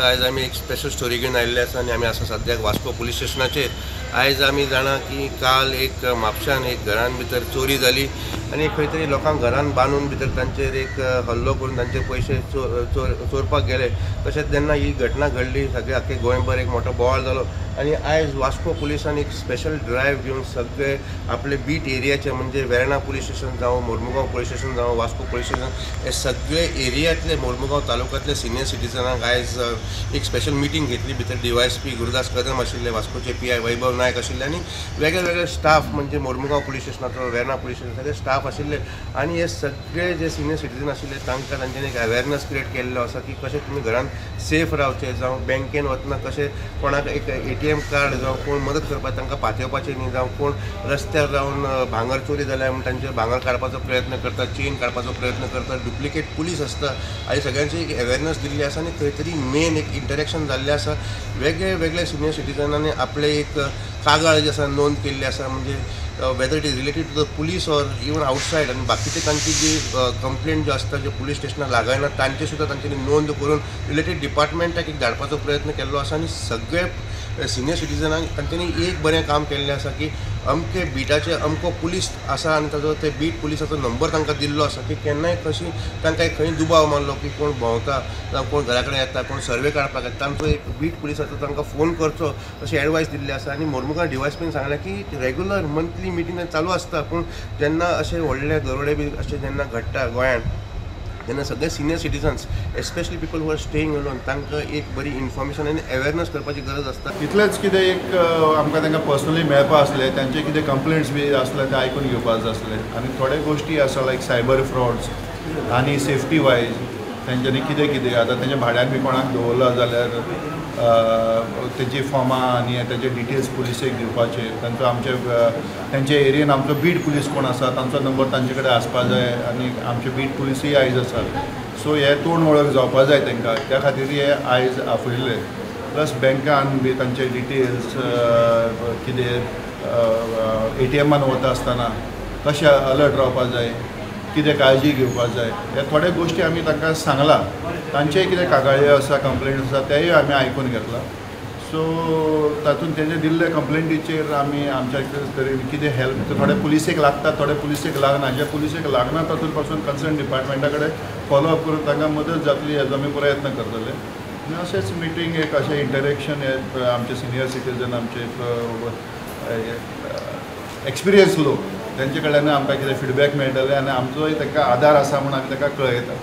आज आम्ही एक स्पेशल स्टोरी घेऊन आयिल्ले आसा आनी आमी आसा सद्याक वास्को पुलीस स्टेशनाचेर। आयज आमी जाणा की काल एक म्हापशान एक घरान भितर चोरी जाली आनी खंय तरी लोकांक घरान बांदून भितर तांचेर एक हल्लो करून तांचे पयशे चोरपाक गेले। तशेंच जेन्ना ही घटना घडली सगळे आख्खे गोंयभर एक मोठो बोवाळ जालो आनी आयज वास्को पुलिसान एक स्पेशल ड्रायव्ह घेवन सगळे आपले बीट एरियाचे म्हणजे वेर्णा पुलीस स्टेशन जावं मोर्मुगांव पुलीस स्टेशन जावं वास्को पुलीस स्टेशन हे सगळे एरियातले मोर्मुगांव तालुक्यांतले सिनियर सिटीजनांक आयज एक स्पेशल मिटींग घेतली। भितर DYSP गुरुदास कदम आशिल्ले, वास्कोचे PI वैभव नायक आशिल्ले आनी वेगळे वेगळे स्टाफ म्हणजे मोर्मुगांव पुलीस स्टेशनाचो, वेर्णा पुलीस स्टेशन सगळे स्टाफ आशिल्ले आनी हे सगळे जे सिनियर सिटीजन आशिल्ले तांकां तांच्यांनी एक अवेरनस क्रिएट केल्लो आसा की कशें तुमी घरान सेफ रावचे, जावं बँकेन वतना कशें कोणाक एक ATM कार्ड जावं कोण मदत करपाक तांकां पातयेवपाचें न्ही, जावं कोण रस्त्यार रावन भांगर चोरी जाल्यार तांचेर भांगर काडपाचो प्रयत्न करता, चेन काडपाचो प्रयत्न करता, डुप्लिकेट पुलीस आसता हाची सगळ्यांची एक अवेरनस दिल्ली आसा आनी खंय तरी मेन एक इंटरेक्शन जाल्लें आसा। वेगळे वेगळे सिनियर सिटीजनांनी आपले एक कागाळ जे आसा नोंद केल्ली आसा म्हणजे whether it is related to the police or even outside आनी बाकीचे तांची जी कंप्लेंट ज्यो आसता ज्यो पुलीस स्टेशनाक लागायना तांचे सुद्दां तांच्यांनी नोंद करून रिलेटेड डिपार्टमेंटाक एक धाडपाचो प्रयत्न केल्लो आसा आनी सगळे सिनियर सिटीजनांक तांच्यांनी एक बरें काम केल्लें आसा की अमके बिटाचे अमको पुलीस आसा आनी ताजो ते बीट पुलिसाचो नंबर तांकां दिल्लो आसा की केन्नाय कशी तांकां खंय दुबाव मारलो की कोण भोंवता जावं कोण घरा कडेन येता, कोण सर्वे काडपाक येता, तांचो एक बीट पुलिसाचो तांकां फोन करचो अशी एडवायस दिल्ली आसा। आनी मोर्मुगांव DYSPन सांगलें की रेगुलर मंथली मिटींग चालू आसता पूण जेन्ना अशे व्हडले दरोडे बी अशे जेन्ना घडटा गोंयांत तेन्ना सगळे senior citizens especially people who are staying alone तांकां एक बरी इन्फॉर्मेशन आनी अवेरनस करपाची गरज आसता। इतलेंच कितें एक आमकां तांकां पर्सनली मेळपा आसले तांचे कितें कंप्लेंट्स बी आसले ते आयकून घेवपा जाय आसले आनी थोडे गोश्टी आसा लायक सायबर फ्रॉड्स आनी सेफ्टी वायज तेंच्यांनी कितें कितें आतां तेंच्या भाड्यान बी कोणाक दवरला जाल्यार तेजी फॉर्मां आनी तेजे डिटेल्स पुलिसेक दिवपाचे, तांचो आमचे तेंचे एरियेन आमचो बीट पुलीस कोण आसा तांचो नंबर तांचे कडेन आसपा जाय आनी आमचे बीट पुलिसूय आयज आसात सो हे तोंड वळख जावपा जाय तांकां त्या खातीर हे आयज आपयले। प्लस बँकान बी तांचे डिटेल्स कितें ATMान वता आसतना कशें अलर्ट रावपा जाय, कितें काळजी घेवपा जाय हे थोडे गोश्टी आमी तांकां सांगला। तांचेय कितें कागाळ्यो आसा कंप्लेंट आसा तेय आमी आयकून घेतला। सो तातूंत तेजे दिल्ले कंप्लेंटीचेर आमी आमच्या तरेन कितें हेल्प थोडे पुलिसेक लागतात थोडे पुलिसेक लागना, जे पुलिसेक लागना तातूंत पासून कन्सर्न डिपार्टमेंटा कडेन फॉलोअप करून तांकां मदत जातली हेजो आमी प्रयत्न करतले। आनी अशेंच मिटींग एक अशें इंटरेक्शन हे आमचे सिनियर सिटीजन आमचे एक्सपिरियन्स लोक तेंचे कडल्यान आमकां कितें फिडबॅक मेळटले आनी आमचोय ताका आदार आसा म्हूण आमी ताका कळयता।